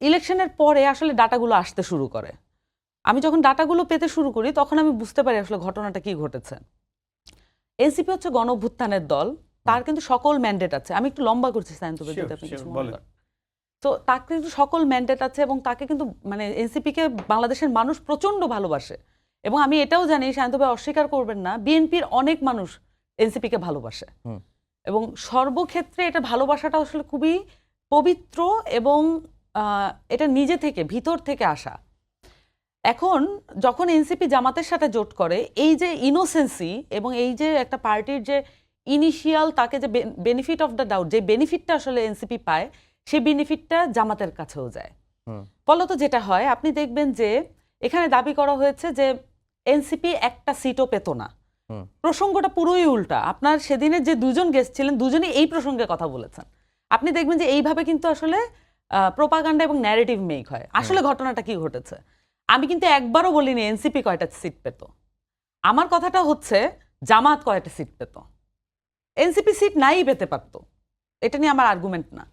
ইলেকশনের পরে আসলে ডাটাগুলো আসতে শুরু করে। আমি যখন ডাটাগুলো পেতে শুরু করি তখন আমি বুঝতে পারি আসলে ঘটনাটা কি ঘটেছে। এনসিপি হচ্ছে গণ অভ্যুত্থানের দল, তার কিন্তু সকল ম্যান্ডেট আছে। আমি একটু লম্বা করছি সায়ন্তবে, যদি আপনি কিছু মনে করেন। তো তার কিন্তু সকল ম্যান্ডেট আছে এবং তাকে কিন্তু মানে এনসিপিকে বাংলাদেশের মানুষ প্রচন্ড ভালোবাসে। এবং আমি এটাও জানি, সায়ন্তবে অস্বীকার করবেন না, বিএনপির অনেক মানুষ এনসিপিকে ভালোবাসে এবং সর্বক্ষেত্রে এটা ভালোবাসাটা আসলে খুবই পবিত্র এবং এটা নিজে থেকে ভিতর থেকে আসা। এখন যখন এনসিপি জামাতের সাথে জোট করে, এই যে ইনোসেন্সি এবং এই যে একটা পার্টির যে ইনিশিয়াল তাকে যে বেনিফিট অফ দ্য ডাউট, যে বেনিফিটটা আসলে এনসিপি পায়, সেই বেনিফিটটা জামাতের কাছেও যায়। ফলত যেটা হয়, আপনি দেখবেন যে এখানে দাবি করা হয়েছে যে এনসিপি একটা সিটও পেত না। প্রসঙ্গটা পুরোই উল্টা। আপনার সেদিনের যে দুজন গেস্ট ছিলেন, দুজনেই এই প্রসঙ্গে কথা বলেছেন। আপনি দেখবেন যে এইভাবে কিন্তু আসলে প্রোপাগান্ডা এবং ন্যারেটিভ মেক হয়। আসলে ঘটনাটা কি ঘটেছে, আমি কিন্তু একবারও বলিনি এনসিপি কয়টা সিট পেত। আমার কথাটা হচ্ছে জামাত কয়টা সিট পেত। এনসিপি সিট নাই পেতে পারতো, এটা নিয়ে আমার আর্গুমেন্ট না।